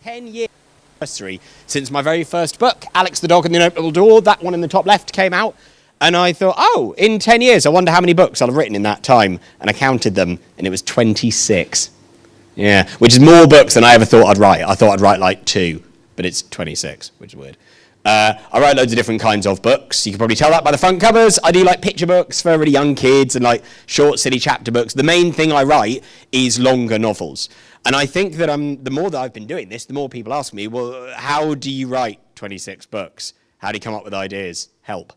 10 years anniversary since my very first book, Alex the Dog and the Unopenable Door. That one in the top left came out. And I thought, oh, in 10 years, I wonder how many books I'll have written in that time. And I counted them, and it was 26. Yeah, which is more books than I ever thought I'd write. I thought I'd write like 2, but it's 26, which is weird. I write loads of different kinds of books. You can probably tell that by the front covers. I do like picture books for really young kids and like short, silly chapter books. The main thing I write is longer novels. And I think that the more that I've been doing this, the more people ask me, well, how do you write 26 books? How do you come up with ideas? Help.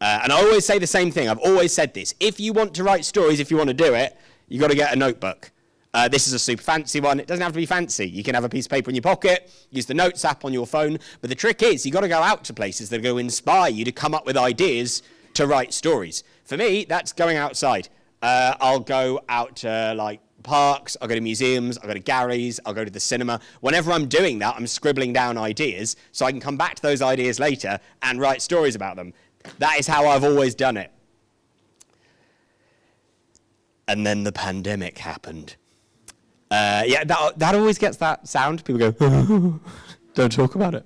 And I always say the same thing. I've always said this. If you want to write stories, if you want to do it, you've got to get a notebook. This is a super fancy one. It doesn't have to be fancy. You can have a piece of paper in your pocket, use the Notes app on your phone. But the trick is you've got to go out to places that are going to inspire you to come up with ideas to write stories. For me, that's going outside. I'll go out to like parks, I'll go to museums, I'll go to galleries, I'll go to the cinema. Whenever I'm doing that, I'm scribbling down ideas so I can come back to those ideas later and write stories about them. That is how I've always done it. And then the pandemic happened. Yeah, that always gets that sound. People go, don't talk about it.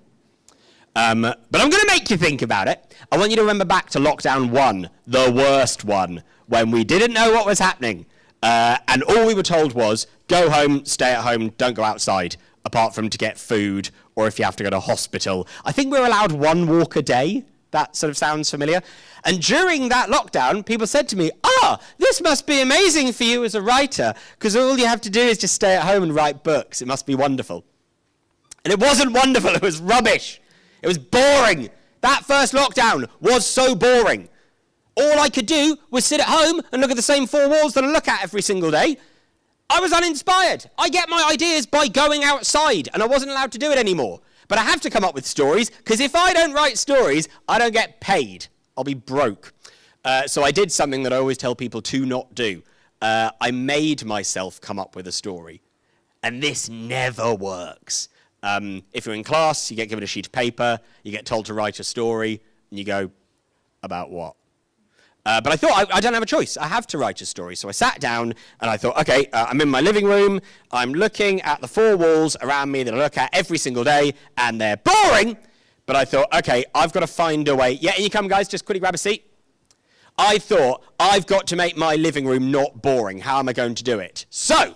But I'm going to make you think about it. I want you to remember back to lockdown 1, the worst one, when we didn't know what was happening. And all we were told was, go home, stay at home, don't go outside, apart from to get food or if you have to go to hospital. I think we were allowed 1 walk a day. That sort of sounds familiar. And during that lockdown, people said to me, this must be amazing for you as a writer, because all you have to do is just stay at home and write books. It must be wonderful. And it wasn't wonderful. It was rubbish. It was boring. That first lockdown was so boring. All I could do was sit at home and look at the same 4 walls that I look at every single day. I was uninspired. I get my ideas by going outside, and I wasn't allowed to do it anymore. But I have to come up with stories, because if I don't write stories, I don't get paid. I'll be broke. So I did something that I always tell people to not do. I made myself come up with a story. And this never works. If you're in class, you get given a sheet of paper, you get told to write a story, and you go, about what? But I thought, I don't have a choice. I have to write a story. So I sat down and I thought, okay, I'm in my living room. I'm looking at the 4 walls around me that I look at every single day, and they're boring. But I thought, okay, I've got to find a way. Yeah, here you come, guys. Just quickly grab a seat. I thought, I've got to make my living room not boring. How am I going to do it? So,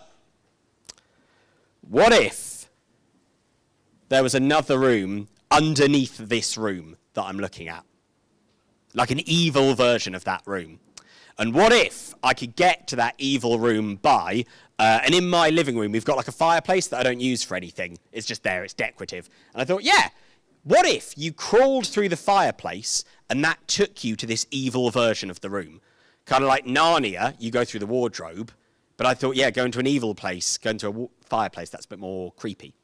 what if there was another room underneath this room that I'm looking at? Like an evil version of that room. And what if I could get to that evil room by, and in my living room, we've got like a fireplace that I don't use for anything. It's just there, it's decorative. And I thought, yeah, what if you crawled through the fireplace and that took you to this evil version of the room? Kind of like Narnia, you go through the wardrobe. But I thought, yeah, go into an evil place, go into a fireplace, that's a bit more creepy.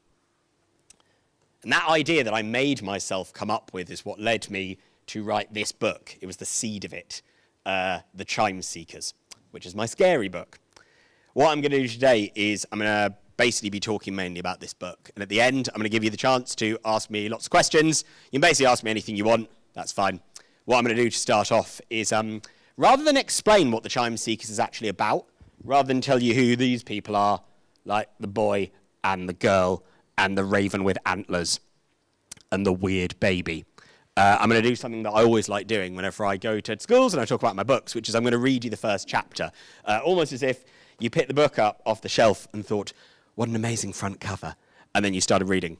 And that idea that I made myself come up with is what led me to write this book. It was the seed of it, The Chime Seekers, which is my scary book. What I'm going to do today is I'm going to basically be talking mainly about this book. And at the end, I'm going to give you the chance to ask me lots of questions. You can basically ask me anything you want. That's fine. What I'm going to do to start off is, rather than explain what The Chime Seekers is actually about, rather than tell you who these people are, like the boy and the girl and the raven with antlers and the weird baby, I'm going to do something that I always like doing whenever I go to schools and I talk about my books, which is I'm going to read you the first chapter, almost as if you picked the book up off the shelf and thought, what an amazing front cover, and then you started reading.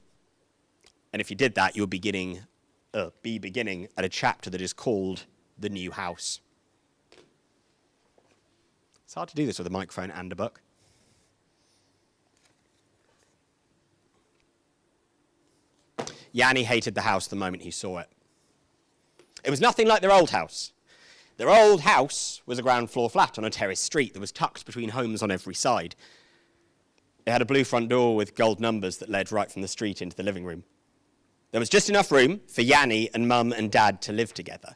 And if you did that, you'll be beginning at a chapter that is called The New House. It's hard to do this with a microphone and a book. Yanni hated the house the moment he saw it. It was nothing like their old house. Their old house was a ground floor flat on a terrace street that was tucked between homes on every side. It had a blue front door with gold numbers that led right from the street into the living room. There was just enough room for Yanni and Mum and Dad to live together.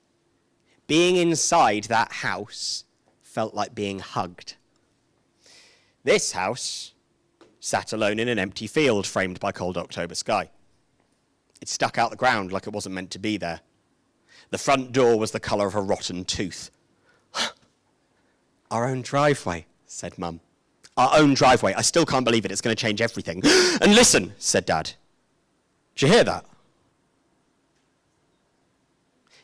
Being inside that house felt like being hugged. This house sat alone in an empty field framed by cold October sky. It stuck out the ground like it wasn't meant to be there. The front door was the colour of a rotten tooth. Our own driveway, said Mum. Our own driveway. I still can't believe it. It's going to change everything. And listen, said Dad. Did you hear that?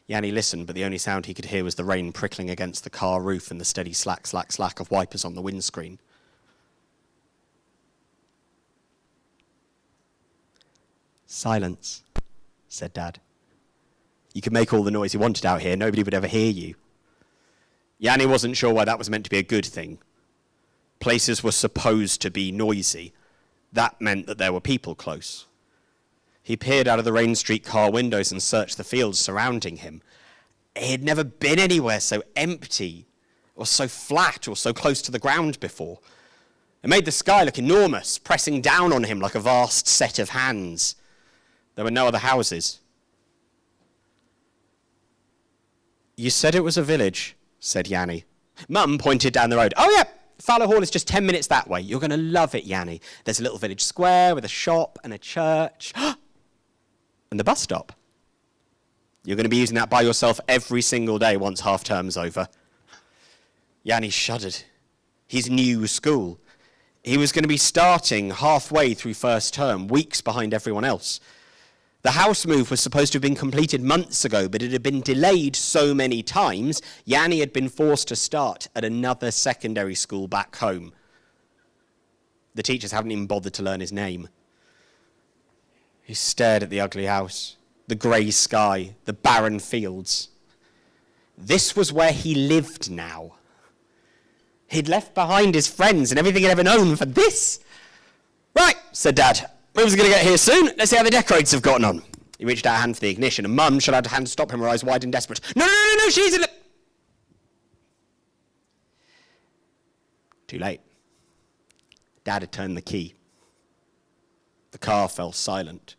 Yanni listened, but the only sound he could hear was the rain prickling against the car roof and the steady slack, slack, slack of wipers on the windscreen. Silence, said Dad. You could make all the noise you wanted out here. Nobody would ever hear you. Yanni wasn't sure why that was meant to be a good thing. Places were supposed to be noisy. That meant that there were people close. He peered out of the rain-streaked car windows and searched the fields surrounding him. He had never been anywhere so empty, or so flat, or so close to the ground before. It made the sky look enormous, pressing down on him like a vast set of hands. There were no other houses. You said it was a village, said Yanni. Mum pointed down the road. Oh yeah, Fallow Hall is just 10 minutes that way. You're going to love it, Yanni. There's a little village square with a shop and a church. And the bus stop. You're going to be using that by yourself every single day once half-term's over. Yanni shuddered. His new school. He was going to be starting halfway through first term, weeks behind everyone else. The house move was supposed to have been completed months ago, but it had been delayed so many times, Yanni had been forced to start at another secondary school back home. The teachers hadn't even bothered to learn his name. He stared at the ugly house, the grey sky, the barren fields. This was where he lived now. He'd left behind his friends and everything he'd ever known for this. Right, said Dad. Moves are going to get here soon. Let's see how the decorators have gotten on. He reached out a hand for the ignition, and Mum shot out a hand to stop him, her eyes wide and desperate. No, she's in the... Too late. Dad had turned the key. The car fell silent.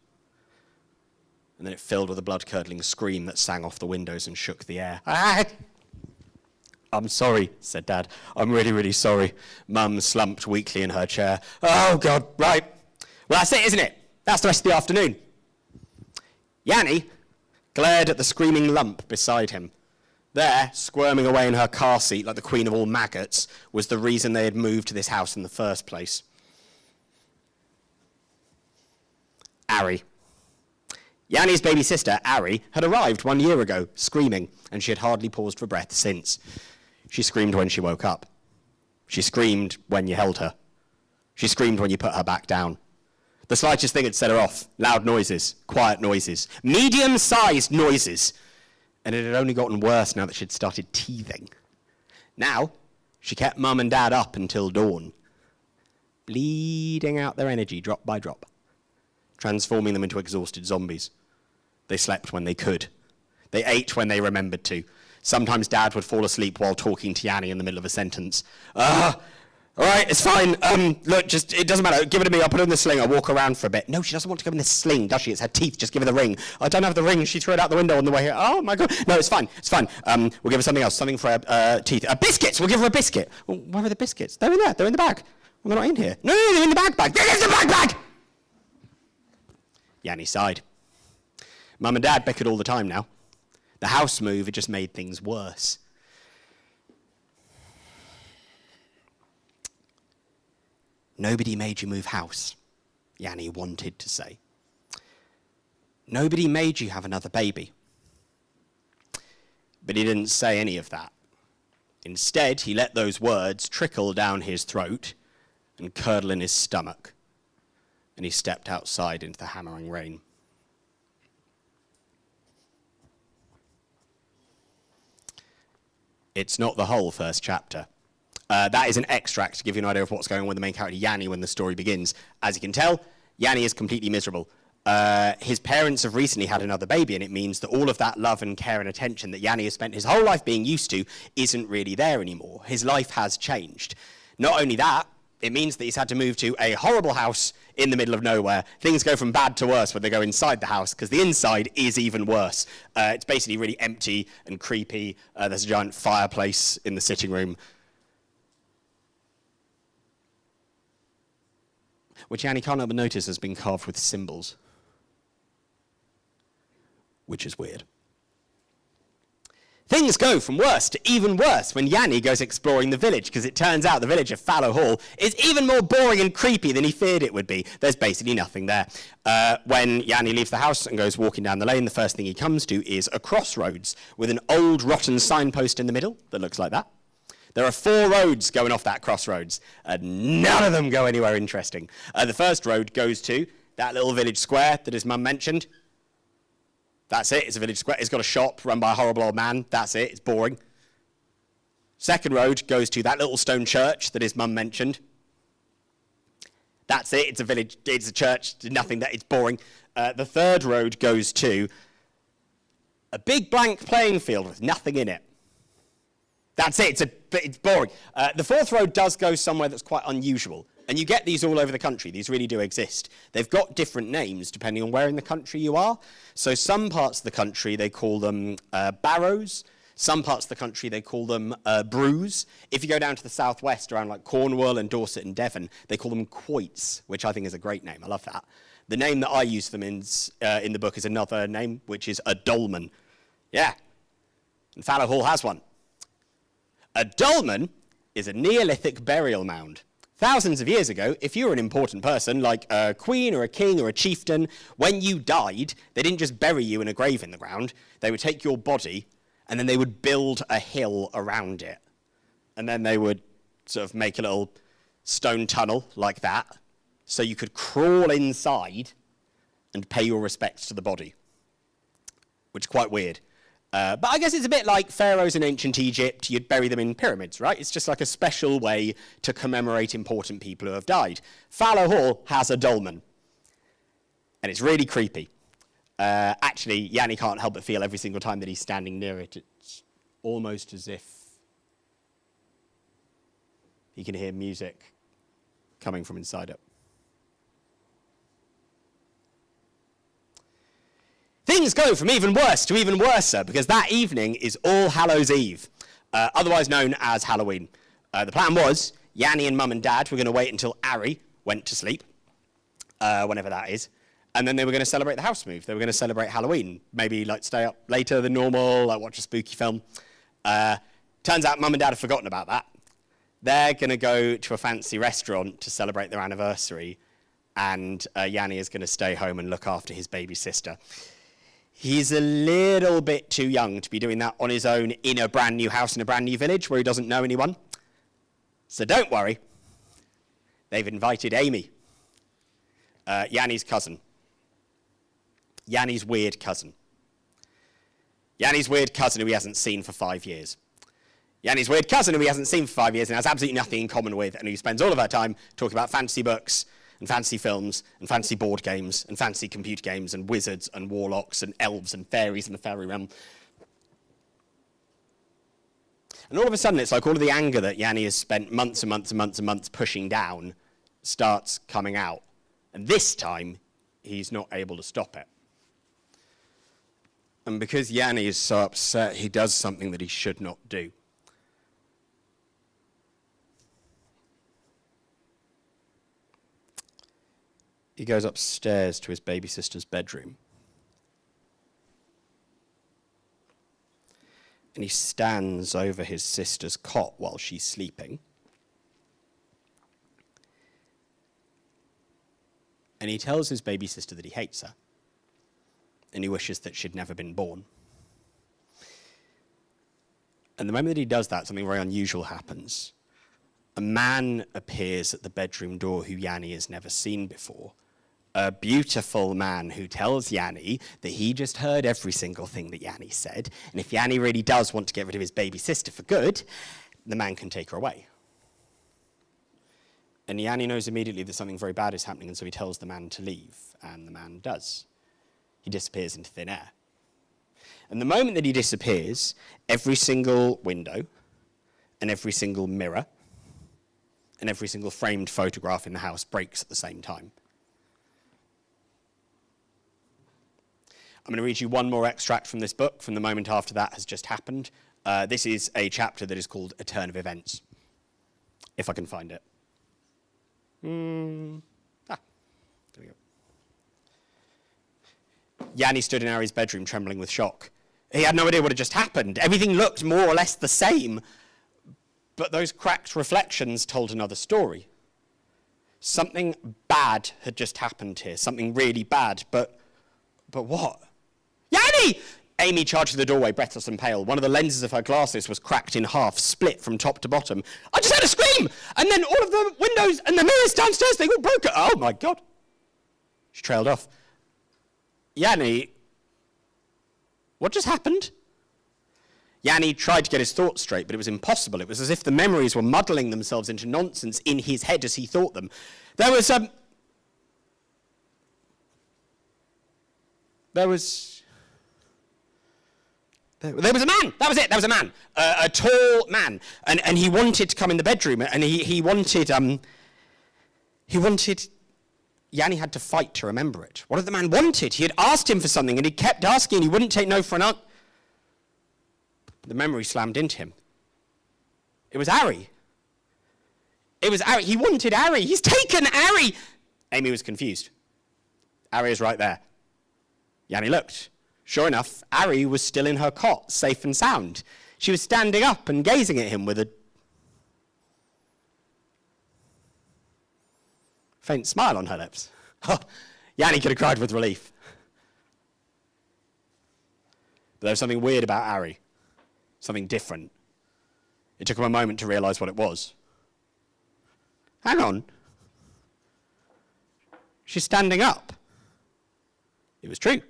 And then it filled with a blood-curdling scream that sang off the windows and shook the air. I'm sorry, said Dad. I'm really, really sorry. Mum slumped weakly in her chair. Oh, God, right. Well, that's it, isn't it? That's the rest of the afternoon. Yanni glared at the screaming lump beside him. There, squirming away in her car seat like the queen of all maggots, was the reason they had moved to this house in the first place. Ari. Yanni's baby sister, Ari, had arrived 1 year ago, screaming, and she had hardly paused for breath since. She screamed when she woke up. She screamed when you held her. She screamed when you put her back down. The slightest thing had set her off. Loud noises, quiet noises, medium-sized noises. And it had only gotten worse now that she'd started teething. Now, she kept Mum and Dad up until dawn, bleeding out their energy drop by drop, transforming them into exhausted zombies. They slept when they could. They ate when they remembered to. Sometimes Dad would fall asleep while talking to Yanni in the middle of a sentence. All right, it's fine. Look, just, it doesn't matter. Give it to me. I'll put it in the sling. I'll walk around for a bit. No, she doesn't want to go in the sling, does she? It's her teeth. Just give her the ring. I don't have the ring. She threw it out the window on the way here. Oh, my God. No, it's fine. It's fine. We'll give her something else. Something for her teeth. Biscuits. We'll give her a biscuit. Well, where are the biscuits? They're in there. They're in the bag. Well, they're not in here. No, they're in the bag. There's the bag. Yanni sighed. Mum and Dad bickered all the time now. The house move had just made things worse. Nobody made you move house, Yanni wanted to say. Nobody made you have another baby. But he didn't say any of that. Instead, he let those words trickle down his throat and curdle in his stomach. And he stepped outside into the hammering rain. It's not the whole first chapter. That is an extract to give you an idea of what's going on with the main character, Yanni, when the story begins. As you can tell, Yanni is completely miserable. His parents have recently had another baby, and it means that all of that love and care and attention that Yanni has spent his whole life being used to isn't really there anymore. His life has changed. Not only that, it means that he's had to move to a horrible house in the middle of nowhere. Things go from bad to worse when they go inside the house, because the inside is even worse. It's basically really empty and creepy. There's a giant fireplace in the sitting room, which Yanni can't help but notice has been carved with symbols, which is weird. Things go from worse to even worse when Yanni goes exploring the village, because it turns out the village of Fallow Hall is even more boring and creepy than he feared it would be. There's basically nothing there. When Yanni leaves the house and goes walking down the lane, the first thing he comes to is a crossroads with an old rotten signpost in the middle that looks like that. There are 4 roads going off that crossroads, and none of them go anywhere interesting. The first road goes to that little village square that his mum mentioned. That's it, it's a village square. It's got a shop run by a horrible old man. That's it, it's boring. Second road goes to that little stone church that his mum mentioned. That's it, it's a village, it's a church, nothing that, it's boring. The third road goes to a big blank playing field with nothing in it. That's it, it's boring. The fourth road does go somewhere that's quite unusual. And you get these all over the country. These really do exist. They've got different names depending on where in the country you are. So some parts of the country, they call them barrows. Some parts of the country, they call them brews. If you go down to the southwest, around like Cornwall and Dorset and Devon, they call them quoits, which I think is a great name. I love that. The name that I use for them in the book is another name, which is a dolmen. Yeah, and Fallow Hall has one. A dolmen is a Neolithic burial mound. Thousands of years ago, if you were an important person, like a queen or a king or a chieftain, when you died, they didn't just bury you in a grave in the ground. They would take your body, and then they would build a hill around it. And then they would sort of make a little stone tunnel like that, so you could crawl inside and pay your respects to the body, which is quite weird. But I guess it's a bit like pharaohs in ancient Egypt. You'd bury them in pyramids, right? It's just like a special way to commemorate important people who have died. Fallow Hall has a dolmen, and it's really creepy. Actually, Yanni can't help but feel every single time that he's standing near it, it's almost as if he can hear music coming from inside it. Things go from even worse to even worser, because that evening is All Hallows Eve, otherwise known as Halloween. The plan was Yanni and Mum and Dad were going to wait until Ari went to sleep, whenever that is, and then they were going to celebrate the house move. They were going to celebrate Halloween, maybe like stay up later than normal, like watch a spooky film. Turns out Mum and Dad have forgotten about that. They're going to go to a fancy restaurant to celebrate their anniversary, and Yanni is going to stay home and look after his baby sister. He's a little bit too young to be doing that on his own in a brand new house in a brand new village where he doesn't know anyone. So don't worry. They've invited Amy, Yanni's cousin. Yanni's weird cousin. Yanni's weird cousin who he hasn't seen for 5 years. Yanni's weird cousin who he hasn't seen for 5 years and has absolutely nothing in common with, and who spends all of her time talking about fantasy books and fancy films, and fancy board games, and fancy computer games, and wizards, and warlocks, and elves, and fairies in the fairy realm. And all of a sudden, it's like all of the anger that Yanni has spent months and months and months and months pushing down starts coming out. And this time, he's not able to stop it. And because Yanni is so upset, he does something that he should not do. He goes upstairs to his baby sister's bedroom. And he stands over his sister's cot while she's sleeping. And he tells his baby sister that he hates her. And he wishes that she'd never been born. And the moment that he does that, something very unusual happens. A man appears at the bedroom door who Yanni has never seen before. A beautiful man who tells Yanni that he just heard every single thing that Yanni said, and if Yanni really does want to get rid of his baby sister for good, the man can take her away. And Yanni knows immediately that something very bad is happening, and so he tells the man to leave, and the man does. He disappears into thin air. And the moment that he disappears, every single window, and every single mirror, and every single framed photograph in the house breaks at the same time. I'm going to read you one more extract from this book from the moment after that has just happened. This is a chapter that is called A Turn of Events, if I can find it. There we go. Yanni stood in Ari's bedroom trembling with shock. He had no idea what had just happened. Everything looked more or less the same, but those cracked reflections told another story. Something bad had just happened here, something really bad, but what? Yanni! Amy charged through the doorway, breathless and pale. One of the lenses of her glasses was cracked in half, split from top to bottom. I just heard a scream! And then all of the windows and the mirrors downstairs, they all broke. Oh, my God. She trailed off. Yanni, what just happened? Yanni tried to get his thoughts straight, but it was impossible. It was as if the memories were muddling themselves into nonsense in his head as he thought them. There was a man. That was it. There was a man, a tall man, and he wanted to come in the bedroom, and he wanted. Yanni had to fight to remember it. What did the man wanted? He had asked him for something, and he kept asking, and he wouldn't take no for an answer. The memory slammed into him. It was Harry. It was Harry. He wanted Harry. He's taken Harry. Amy was confused. Harry is right there. Yanni looked. Sure enough, Harry was still in her cot, safe and sound. She was standing up and gazing at him with a faint smile on her lips. Oh, Yanni could have cried with relief. But there was something weird about Harry, something different. It took him a moment to realize what it was. Hang on. She's standing up. It was true.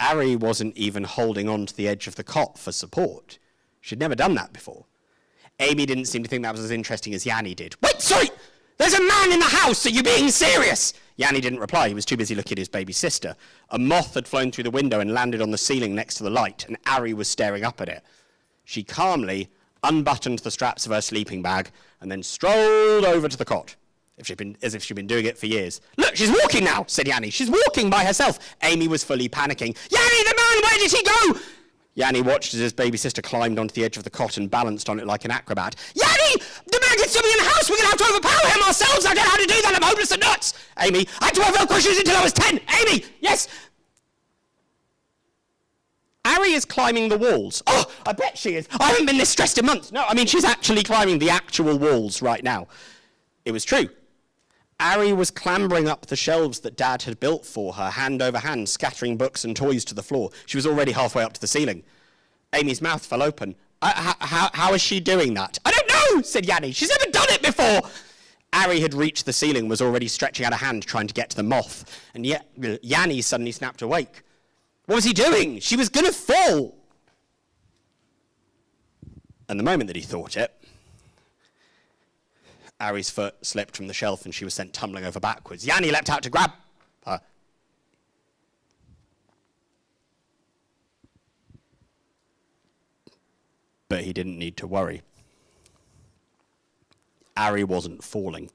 Harry wasn't even holding on to the edge of the cot for support. She'd never done that before. Amy didn't seem to think that was as interesting as Yanni did. Wait, sorry! There's a man in the house! Are you being serious? Yanni didn't reply. He was too busy looking at his baby sister. A moth had flown through the window and landed on the ceiling next to the light, and Harry was staring up at it. She calmly unbuttoned the straps of her sleeping bag and then strolled over to the cot, as if she'd been doing it for years. Look, she's walking now, said Yanni. She's walking by herself. Amy was fully panicking. Yanni, the man, where did he go? Yanni watched as his baby sister climbed onto the edge of the cot and balanced on it like an acrobat. Yanni, the man gets something in the house. We're going to have to overpower him ourselves. I don't know how to do that. I'm hopeless and nuts. Amy, I had to have no questions until I was 10. Amy, yes. Harry is climbing the walls. Oh, I bet she is. I haven't been this stressed in months. No, I mean, she's actually climbing the actual walls right now. It was true. Harry was clambering up the shelves that Dad had built for her, hand over hand, scattering books and toys to the floor. She was already halfway up to the ceiling. Amy's mouth fell open. How is she doing that? I don't know, said Yanni. She's never done it before. Harry had reached the ceiling, was already stretching out a hand, trying to get to the moth. And yet Yanni suddenly snapped awake. What was he doing? She was going to fall. And the moment that he thought it, Harry's foot slipped from the shelf and she was sent tumbling over backwards. Yanni leapt out to grab her. But he didn't need to worry. Harry wasn't falling.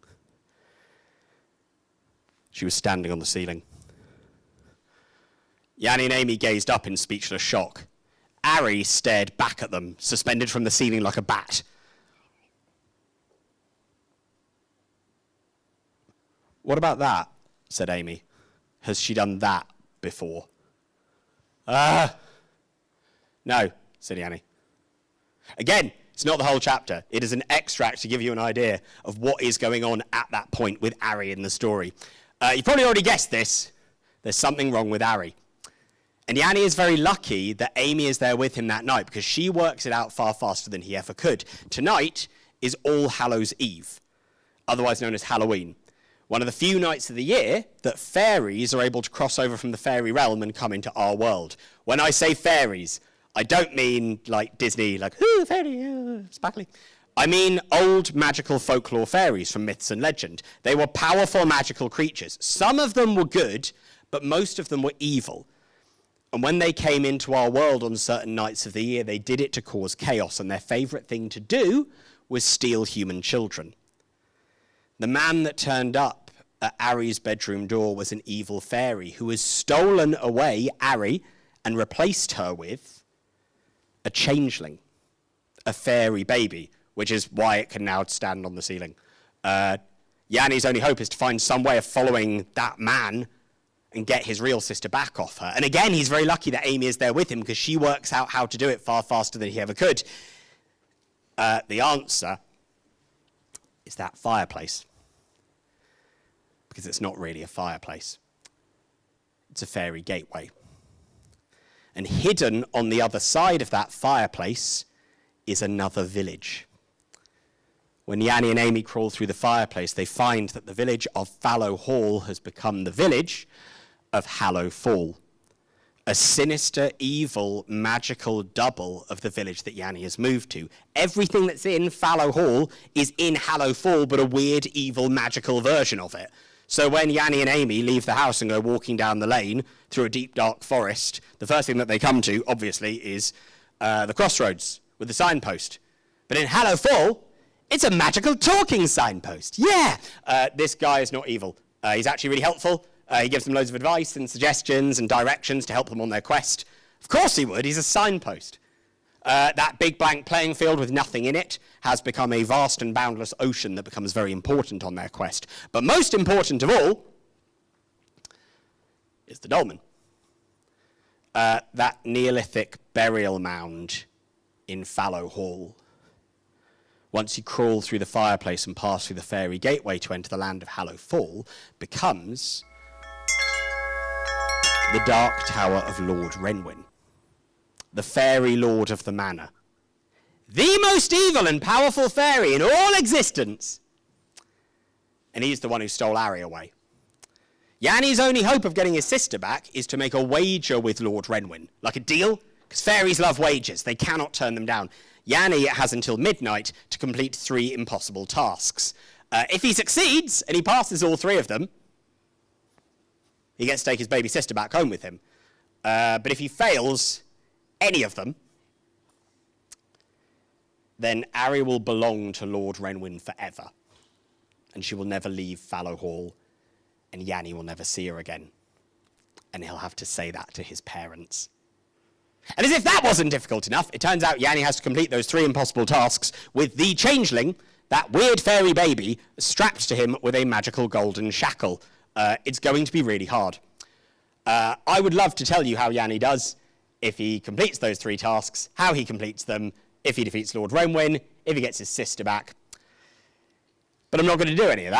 She was standing on the ceiling. Yanni and Amy gazed up in speechless shock. Harry stared back at them, suspended from the ceiling like a bat. What about that? Said Amy. Has she done that before? No, said Yanni. Again, it's not the whole chapter. It is an extract to give you an idea of what is going on at that point with Harry in the story. You've probably already guessed this. There's something wrong with Harry. And Yanni is very lucky that Amy is there with him that night because she works it out far faster than he ever could. Tonight is All Hallows Eve, otherwise known as Halloween. One of the few nights of the year that fairies are able to cross over from the fairy realm and come into our world. When I say fairies, I don't mean like Disney, like, ooh, fairy, sparkly. I mean old magical folklore fairies from myths and legend. They were powerful magical creatures. Some of them were good, but most of them were evil. And when they came into our world on certain nights of the year, they did it to cause chaos, and their favorite thing to do was steal human children. The man that turned up at Harry's bedroom door was an evil fairy who has stolen away Harry and replaced her with a changeling, a fairy baby, which is why it can now stand on the ceiling. Yanni's only hope is to find some way of following that man and get his real sister back off her. And again, he's very lucky that Amy is there with him because she works out how to do it far faster than he ever could. The answer is that fireplace. Because it's not really a fireplace. It's a fairy gateway. And hidden on the other side of that fireplace is another village. When Yanni and Amy crawl through the fireplace, they find that the village of Fallow Hall has become the village of Hallow Fall, a sinister, evil, magical double of the village that Yanni has moved to. Everything that's in Fallow Hall is in Hallow Fall, but a weird, evil, magical version of it. So when Yanni and Amy leave the house and go walking down the lane through a deep, dark forest, the first thing that they come to, obviously, is the crossroads with the signpost. But in Hallow Fall, it's a magical talking signpost. Yeah! This guy is not evil. He's actually really helpful. He gives them loads of advice and suggestions and directions to help them on their quest. Of course he would. He's a signpost. That big blank playing field with nothing in it has become a vast and boundless ocean that becomes very important on their quest. But most important of all is the dolmen. That Neolithic burial mound in Fallow Hall. Once you crawl through the fireplace and pass through the fairy gateway to enter the land of Hallow Fall, becomes the Dark Tower of Lord Renwyn, the fairy lord of the manor, the most evil and powerful fairy in all existence. And he's the one who stole Ari away. Yanni's only hope of getting his sister back is to make a wager with Lord Renwyn, like a deal, because fairies love wagers. They cannot turn them down. Yanni has until midnight to complete 3 impossible tasks. If he succeeds, and he passes all 3 of them, he gets to take his baby sister back home with him. But if he fails any of them, then Ari will belong to Lord Renwyn forever. And she will never leave Fallow Hall, and Yanni will never see her again. And he'll have to say that to his parents. And as if that wasn't difficult enough, it turns out Yanni has to complete those 3 impossible tasks with the changeling, that weird fairy baby, strapped to him with a magical golden shackle. It's going to be really hard. I would love to tell you how Yanni does, if he completes those 3 tasks, how he completes them, if he defeats Lord Renwyn, if he gets his sister back. But I'm not going to do any of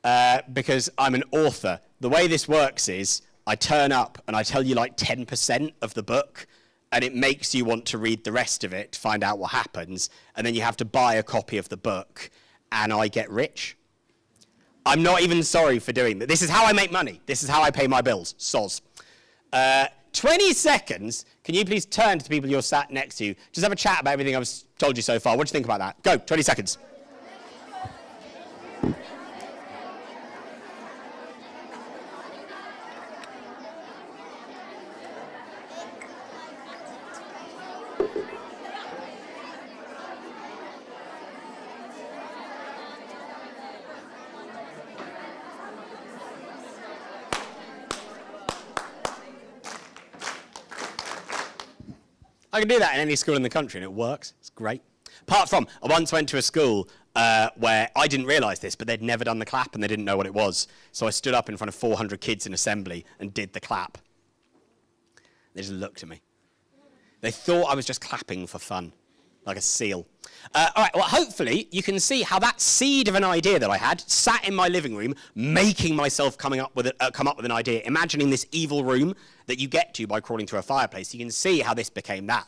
that, because I'm an author. The way this works is, I turn up and I tell you like 10% of the book, and it makes you want to read the rest of it to find out what happens, and then you have to buy a copy of the book, and I get rich. I'm not even sorry for doing that. This is how I make money. This is how I pay my bills. Soz. 20 seconds. Can you please turn to the people you're sat next to? Just have a chat about everything I've told you so far. What do you think about that? Go, 20 seconds. I can do that in any school in the country, and it works. It's great. Apart from, I once went to a school where I didn't realise this, but they'd never done the clap, and they didn't know what it was. So I stood up in front of 400 kids in assembly and did the clap. They just looked at me. They thought I was just clapping for fun, like a seal. All right, well, hopefully you can see how that seed of an idea that I had sat in my living room, making myself come up with an idea, imagining this evil room that you get to by crawling through a fireplace. You can see how this became that.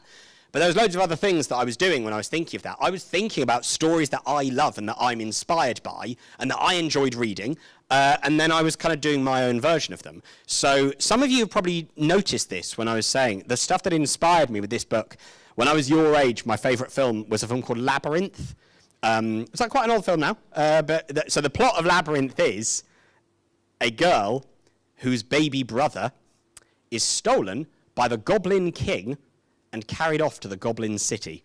But there was loads of other things that I was doing when I was thinking of that. I was thinking about stories that I love and that I'm inspired by and that I enjoyed reading, and then I was kind of doing my own version of them. So some of you have probably noticed this when I was saying the stuff that inspired me with this book. When I was your age, my favourite film was a film called Labyrinth. It's like quite an old film now. So the plot of Labyrinth is a girl whose baby brother is stolen by the Goblin King and carried off to the Goblin City.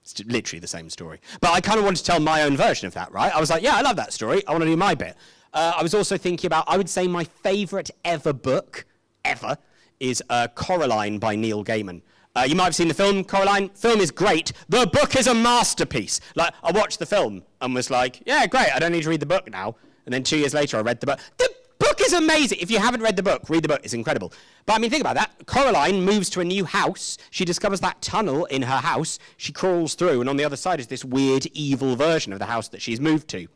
It's literally the same story. But I kind of wanted to tell my own version of that, right? I was like, yeah, I love that story. I want to do my bit. I was also thinking about, I would say my favourite ever book, ever, is Coraline by Neil Gaiman. You might have seen the film, Coraline. Film is great. The book is a masterpiece. Like, I watched the film and was like, yeah, great, I don't need to read the book now. And then 2 years later, I read the book. The book is amazing. If you haven't read the book, read the book. It's incredible. But I mean, think about that. Coraline moves to a new house. She discovers that tunnel in her house. She crawls through, and on the other side is this weird, evil version of the house that she's moved to.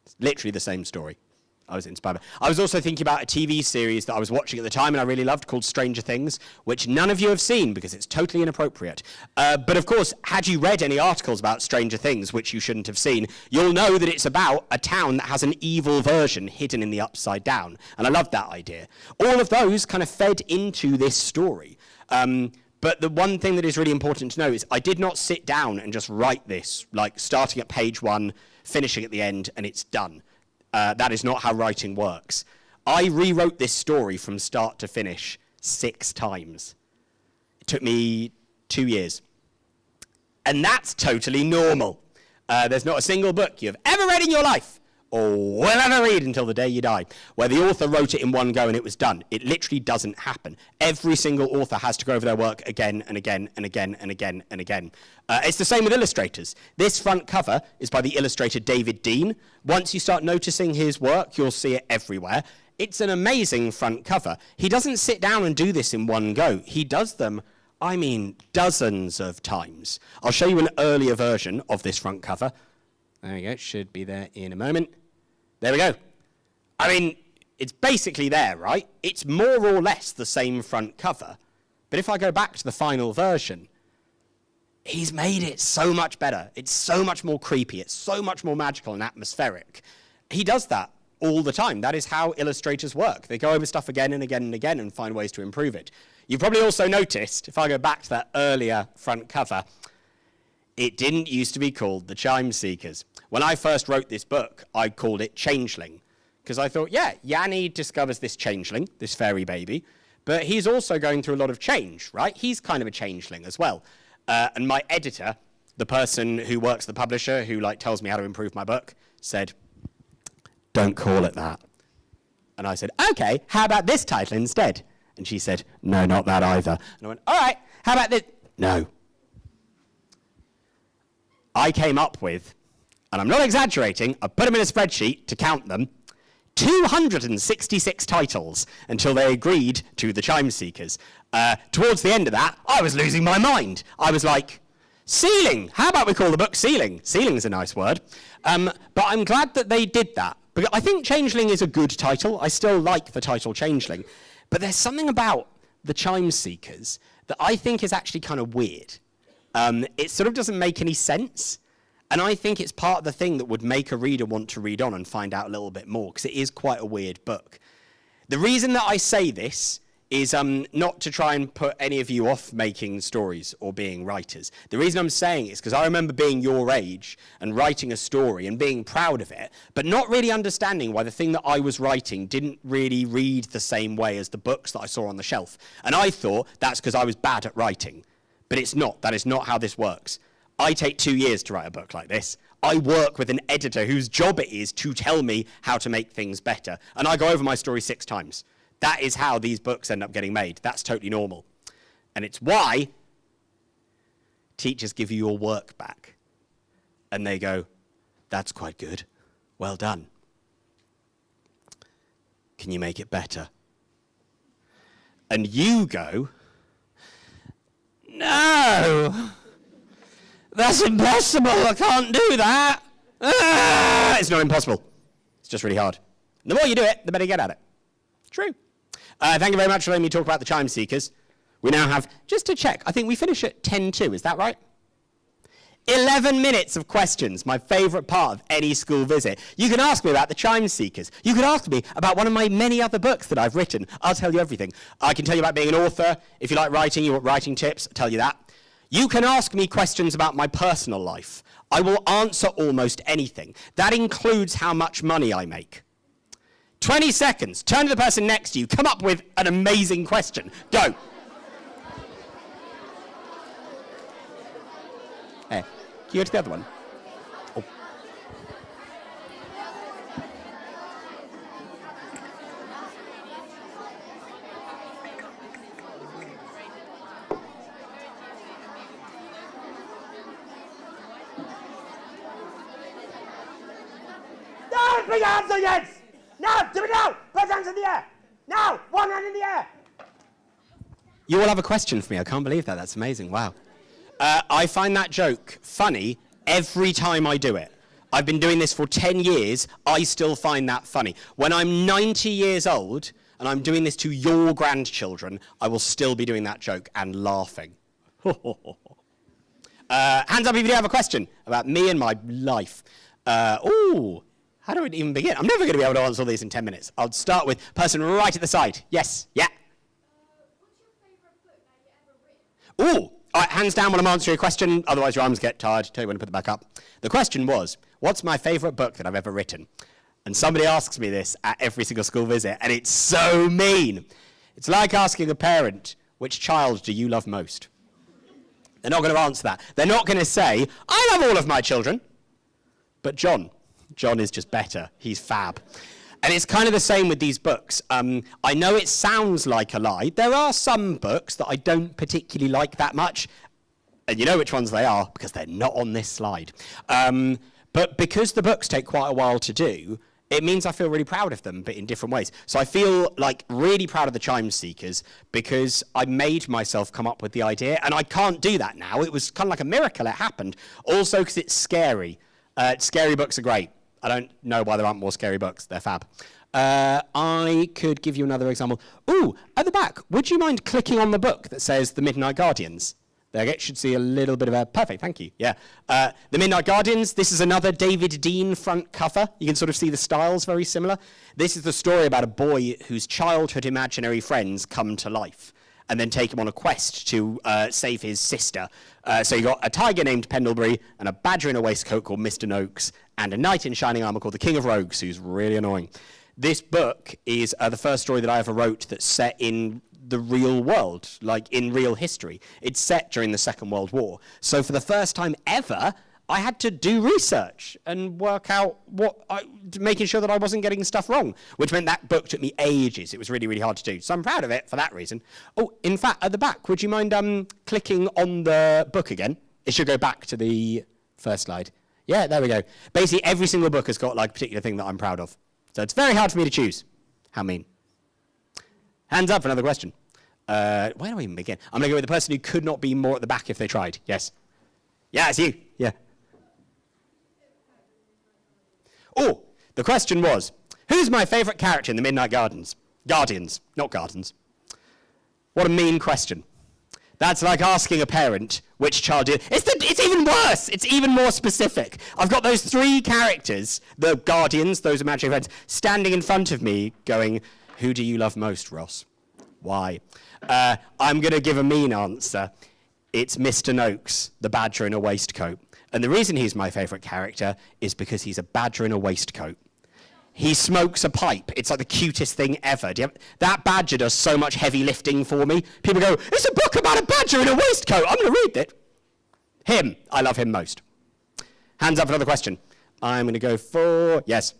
It's literally the same story. I was inspired. I was also thinking about a TV series that I was watching at the time and I really loved called Stranger Things, which none of you have seen because it's totally inappropriate. But of course, had you read any articles about Stranger Things, which you shouldn't have seen, you'll know that it's about a town that has an evil version hidden in the Upside Down. And I loved that idea. All of those kind of fed into this story. But the one thing that is really important to know is I did not sit down and just write this, like starting at page 1, finishing at the end, and it's done. That is not how writing works. I rewrote this story from start to finish 6 times. It took me 2 years. And that's totally normal. There's not a single book you've ever read in your life, or will ever read until the day you die, where the author wrote it in one go and it was done. It literally doesn't happen. Every single author has to go over their work again and again and again and again and again. It's the same with illustrators. This front cover is by the illustrator David Dean. Once you start noticing his work, you'll see it everywhere. It's an amazing front cover. He doesn't sit down and do this in one go. He does them, I mean, dozens of times. I'll show you an earlier version of this front cover. There we go, it should be there in a moment. There we go. I mean, it's basically there, right? It's more or less the same front cover. But if I go back to the final version, he's made it so much better. It's so much more creepy. It's so much more magical and atmospheric. He does that all the time. That is how illustrators work. They go over stuff again and again and again and find ways to improve it. You've probably also noticed, if I go back to that earlier front cover, it didn't used to be called The Chime Seekers. When I first wrote this book, I called it Changeling, because I thought, yeah, Yanni discovers this changeling, this fairy baby, but he's also going through a lot of change, right? He's kind of a changeling as well. And my editor, the person who works, the publisher, who tells me how to improve my book, said, don't call it that. And I said, okay, how about this title instead? And she said, no, not that either. And I went, all right, how about this? No. I came up with, and I'm not exaggerating, I put them in a spreadsheet to count them, 266 titles until they agreed to The Chime Seekers. Towards the end of that, I was losing my mind. I was like, Ceiling! How about we call the book Ceiling? Ceiling's a nice word. But I'm glad that they did that. Because I think Changeling is a good title. I still like the title Changeling. But there's something about The Chime Seekers that I think is actually kind of weird. It sort of doesn't make any sense. And I think it's part of the thing that would make a reader want to read on and find out a little bit more, because it is quite a weird book. The reason that I say this is not to try and put any of you off making stories or being writers. The reason I'm saying it is because I remember being your age and writing a story and being proud of it, but not really understanding why the thing that I was writing didn't really read the same way as the books that I saw on the shelf. And I thought that's because I was bad at writing. But it's not. That is not how this works. I take 2 years to write a book like this. I work with an editor whose job it is to tell me how to make things better. And I go over my story 6 times. That is how these books end up getting made. That's totally normal. And it's why teachers give you your work back. And they go, that's quite good. Well done. Can you make it better? And you go, no, that's impossible. I can't do that. It's not impossible. It's just really hard. The more you do it, the better you get at it. True. Thank you very much for letting me talk about the Chime Seekers. We now have, just to check, I think we finish at 10:02, is that right? 11 minutes of questions, my favourite part of any school visit. You can ask me about the Chime Seekers. You can ask me about one of my many other books that I've written. I'll tell you everything. I can tell you about being an author. If you like writing, you want writing tips, I'll tell you that. You can ask me questions about my personal life. I will answer almost anything. That includes how much money I make. 20 seconds. Turn to the person next to you. Come up with an amazing question. Go. Hey, can you go to the other one? Oh. Now, put your hands on your heads! Now, do it now! Both hands in the air! Now, one hand in the air! You all have a question for me. I can't believe that. That's amazing. Wow. I find that joke funny every time I do it. I've been doing this for 10 years. I still find that funny. When I'm 90 years old and I'm doing this to your grandchildren, I will still be doing that joke and laughing. Hands up if you have a question about me and my life. How do we even begin? I'm never going to be able to answer all these in 10 minutes. I'll start with person right at the side. Yes, yeah. What's your favourite book that you ever written? All right, hands down when I'm answering a question, otherwise your arms get tired. Tell you when to put them back up. The question was, what's my favourite book that I've ever written? And somebody asks me this at every single school visit, and it's so mean. It's like asking a parent, which child do you love most? They're not going to answer that. They're not going to say, I love all of my children. But John is just better. He's fab. And it's kind of the same with these books. I know it sounds like a lie. There are some books that I don't particularly like that much. And you know which ones they are, because they're not on this slide. But because the books take quite a while to do, it means I feel really proud of them, but in different ways. So I feel like really proud of the Chime Seekers because I made myself come up with the idea, and I can't do that now. It was kind of like a miracle it happened. Also because it's scary. Scary books are great. I don't know why there aren't more scary books. They're fab. I could give you another example. Ooh, at the back, would you mind clicking on the book that says The Midnight Guardians? There you go. Should see a little bit of a... Perfect, thank you. Yeah. The Midnight Guardians, this is another David Dean front cover. You can sort of see the styles very similar. This is the story about a boy whose childhood imaginary friends come to life and then take him on a quest to save his sister. So you got a tiger named Pendlebury and a badger in a waistcoat called Mr. Noakes and a knight in shining armour called the King of Rogues, who's really annoying. This book is the first story that I ever wrote that's set in the real world, like in real history. It's set during the Second World War. So for the first time ever, I had to do research and work out making sure that I wasn't getting stuff wrong, which meant that book took me ages. It was really, really hard to do. So I'm proud of it for that reason. Oh, in fact, at the back, would you mind clicking on the book again? It should go back to the first slide. Yeah, there we go. Basically, every single book has got like a particular thing that I'm proud of. So it's very hard for me to choose. How mean. Hands up for another question. Where do I even begin? I'm going to go with the person who could not be more at the back if they tried. Yes. Yeah, it's you. Yeah. Oh, the question was, who's my favourite character in the Midnight Guardians? Guardians, not Gardens. What a mean question. That's like asking a parent which child you... It's even worse. It's even more specific. I've got those three characters, the Guardians, those imaginary friends, standing in front of me going, who do you love most, Ross? Why? I'm going to give a mean answer. It's Mr. Noakes, the badger in a waistcoat. And the reason he's my favourite character is because he's a badger in a waistcoat. He smokes a pipe. It's like the cutest thing ever. That badger does so much heavy lifting for me. People go, it's a book about a badger in a waistcoat. I'm going to read it. Him. I love him most. Hands up for another question. I'm going to go for... Yes.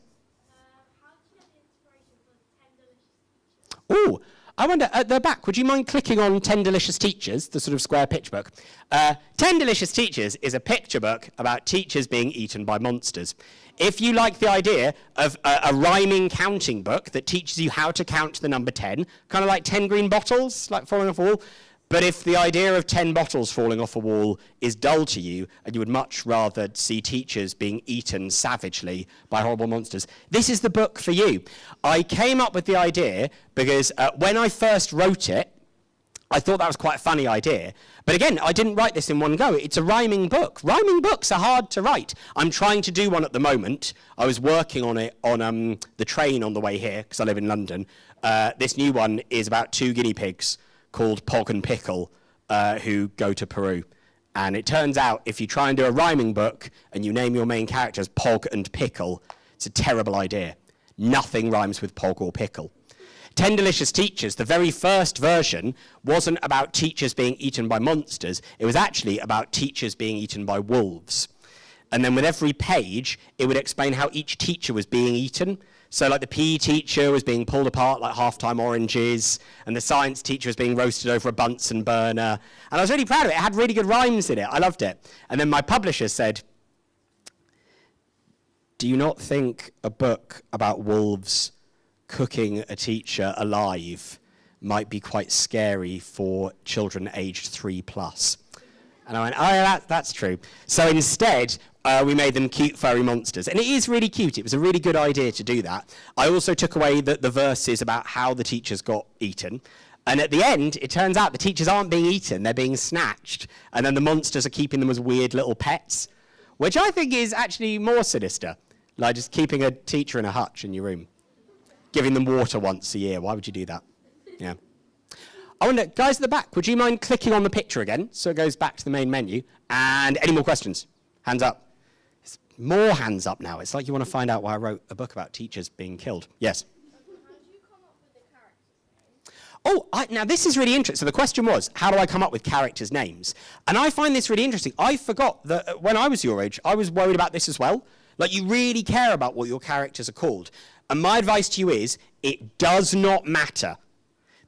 How did you get the inspiration for 10 Delicious Teachers? Ooh. I wonder, at the back, would you mind clicking on 10 Delicious Teachers, the sort of square picture book? 10 Delicious Teachers is a picture book about teachers being eaten by monsters. If you like the idea of a rhyming counting book that teaches you how to count the number 10, kind of like 10 green bottles, like falling off a wall, but if the idea of 10 bottles falling off a wall is dull to you, and you would much rather see teachers being eaten savagely by horrible monsters, this is the book for you. I came up with the idea because when I first wrote it, I thought that was quite a funny idea. But again, I didn't write this in one go. It's a rhyming book. Rhyming books are hard to write. I'm trying to do one at the moment. I was working on it on the train on the way here, because I live in London. This new one is about two guinea pigs called Pog and Pickle, who go to Peru. And it turns out, if you try and do a rhyming book, and you name your main characters Pog and Pickle, it's a terrible idea. Nothing rhymes with Pog or Pickle. 10 Delicious Teachers, the very first version, wasn't about teachers being eaten by monsters. It was actually about teachers being eaten by wolves. And then with every page, it would explain how each teacher was being eaten. So like the PE teacher was being pulled apart like half-time oranges, and the science teacher was being roasted over a Bunsen burner. And I was really proud of it. It had really good rhymes in it. I loved it. And then my publisher said, do you not think a book about wolves cooking a teacher alive might be quite scary for children aged 3+? And I went, oh, yeah, that's true. So instead, we made them cute furry monsters. And it is really cute. It was a really good idea to do that. I also took away the verses about how the teachers got eaten. And at the end, it turns out the teachers aren't being eaten, they're being snatched. And then the monsters are keeping them as weird little pets, which I think is actually more sinister. Like just keeping a teacher in a hutch in your room. Giving them water once a year. Why would you do that? Yeah. I wonder, guys at the back, would you mind clicking on the picture again so it goes back to the main menu? And any more questions? Hands up. It's more hands up now. It's like you want to find out why I wrote a book about teachers being killed. Yes? How did you come up with the characters' names? Oh, now this is really interesting. So the question was, how do I come up with characters' names? And I find this really interesting. I forgot that when I was your age, I was worried about this as well. Like, you really care about what your characters are called. And my advice to you is, it does not matter.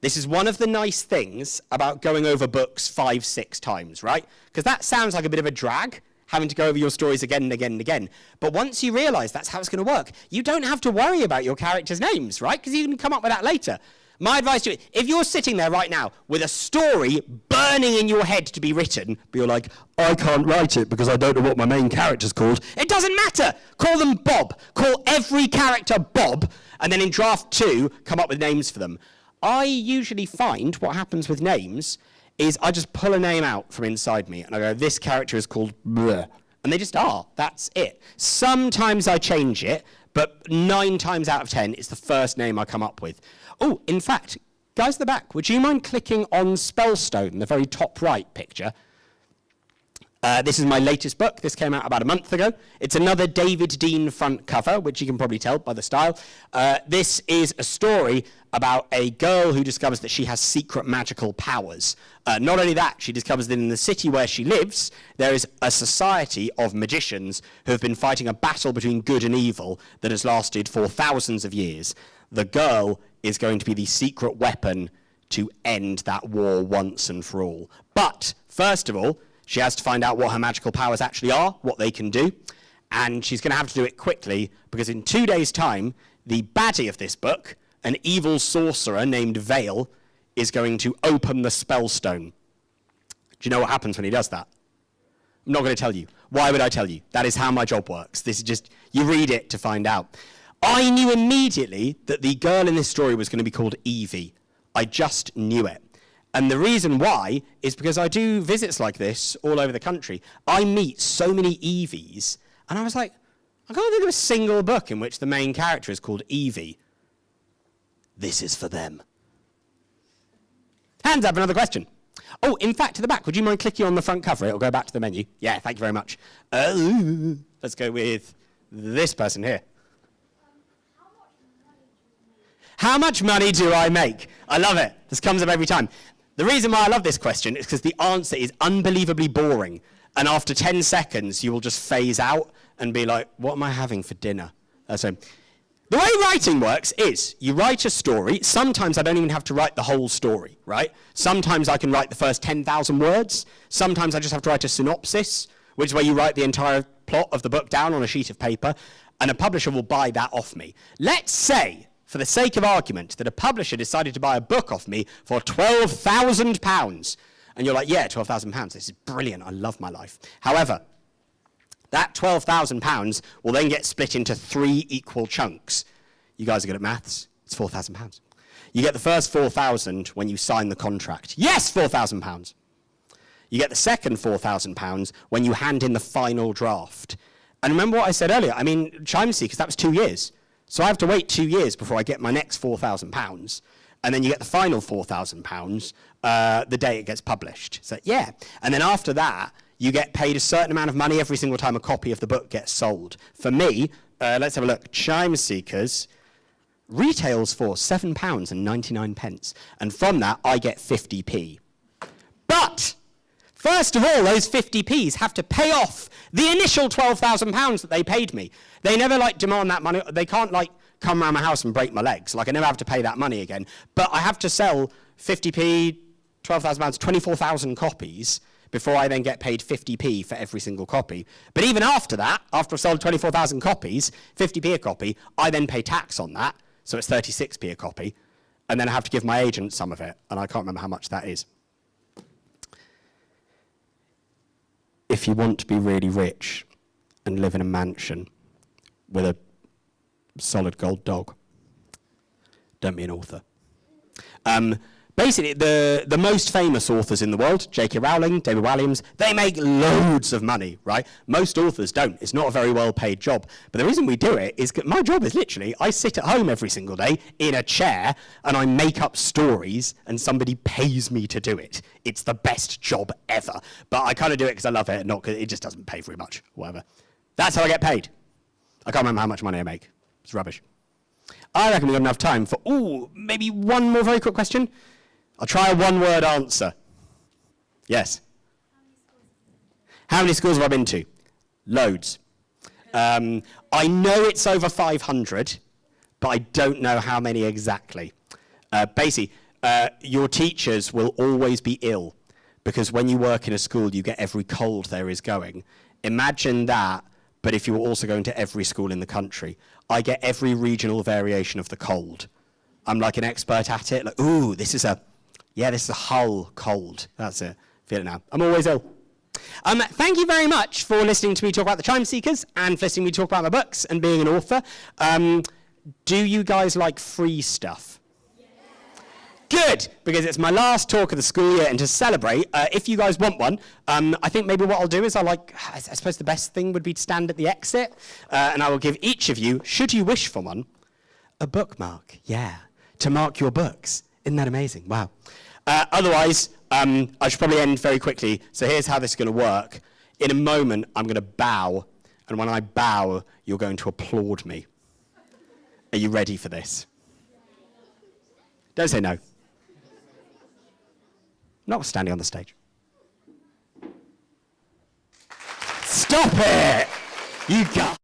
This is one of the nice things about going over books 5, 6 times, right? Because that sounds like a bit of a drag, having to go over your stories again and again and again. But once you realize that's how it's going to work, you don't have to worry about your characters' names, right? Because you can come up with that later. My advice to you, if you're sitting there right now with a story burning in your head to be written, but you're like, I can't write it because I don't know what my main character's called, it doesn't matter. Call them Bob. Call every character Bob, and then in draft 2, come up with names for them. I usually find what happens with names is I just pull a name out from inside me, and I go, this character is called bleh. And they just are. That's it. Sometimes I change it, but 9 times out of 10, it's the first name I come up with. Oh, in fact, guys at the back, would you mind clicking on Spellstone, the very top right picture? This is my latest book. This came out about a month ago. It's another David Dean front cover, which you can probably tell by the style. This is a story about a girl who discovers that she has secret magical powers. Not only that, she discovers that in the city where she lives, there is a society of magicians who have been fighting a battle between good and evil that has lasted for thousands of years. The girl is going to be the secret weapon to end that war once and for all. But, first of all, she has to find out what her magical powers actually are, what they can do, and she's going to have to do it quickly, because in 2 days' time, the baddie of this book, an evil sorcerer named Weald, is going to open the Spellstone. Do you know what happens when he does that? I'm not going to tell you. Why would I tell you? That is how my job works. This is just, you read it to find out. I knew immediately that the girl in this story was going to be called Evie. I just knew it. And the reason why is because I do visits like this all over the country. I meet so many Evies, and I was like, I can't think of a single book in which the main character is called Evie. This is for them. Hands up, another question. Oh, in fact, to the back, would you mind clicking on the front cover? It'll go back to the menu. Yeah, thank you very much. Let's go with this person here. How much money do I make? I love it. This comes up every time. The reason why I love this question is because the answer is unbelievably boring. And after 10 seconds, you will just phase out and be like, what am I having for dinner? So, the way writing works is you write a story. Sometimes I don't even have to write the whole story, right? Sometimes I can write the first 10,000 words. Sometimes I just have to write a synopsis, which is where you write the entire plot of the book down on a sheet of paper, and a publisher will buy that off me. Let's say, for the sake of argument, that a publisher decided to buy a book off me for £12,000. And you're like, yeah, £12,000, this is brilliant, I love my life. However, that £12,000 will then get split into 3 equal chunks. You guys are good at maths, it's £4,000. You get the first £4,000 when you sign the contract. Yes, £4,000. You get the second £4,000 when you hand in the final draft. And remember what I said earlier, I mean, Chime Seekers, that was 2 years. So I have to wait 2 years before I get my next £4,000, and then you get the final £4,000 the day it gets published. So yeah, and then after that, you get paid a certain amount of money every single time a copy of the book gets sold. For me, let's have a look. Chime Seekers retails for £7.99, and from that I get 50p. But first of all, those 50p's have to pay off the initial £12,000 that they paid me. They never demand that money. They can't come around my house and break my legs. I never have to pay that money again. But I have to sell 50p, £12,000, 24,000 copies before I then get paid 50p for every single copy. But even after that, after I've sold 24,000 copies, 50p a copy, I then pay tax on that, so it's 36p a copy, and then I have to give my agent some of it, and I can't remember how much that is. If you want to be really rich and live in a mansion with a solid gold dog, don't be an author. Basically, the most famous authors in the world, J.K. Rowling, David Walliams, they make loads of money, right? Most authors don't. It's not a very well-paid job. But the reason we do it is my job is literally, I sit at home every single day in a chair, and I make up stories, and somebody pays me to do it. It's the best job ever. But I kind of do it because I love it, not because it just doesn't pay very much, whatever. That's how I get paid. I can't remember how much money I make. It's rubbish. I reckon we've got enough time for, maybe one more very quick question. I'll try a one-word answer. Yes? How many schools have I been to? Loads. I know it's over 500, but I don't know how many exactly. Basically, your teachers will always be ill, because when you work in a school, you get every cold there is going. Imagine that, but if you were also going to every school in the country. I get every regional variation of the cold. I'm like an expert at it. Like, this is a Hull cold. That's it. Feel it now. I'm always ill. Thank you very much for listening to me talk about the Chime Seekers and for listening to me talk about my books and being an author. Do you guys like free stuff? Yes. Good, because it's my last talk of the school year, and to celebrate, if you guys want one, I think maybe what I'll do is I suppose the best thing would be to stand at the exit, and I will give each of you, should you wish for one, a bookmark. Yeah, to mark your books. Isn't that amazing? Wow. Otherwise, I should probably end very quickly. So here's how this is going to work. In a moment, I'm going to bow. And when I bow, you're going to applaud me. Are you ready for this? Don't say no. Not standing on the stage. Stop it! You got...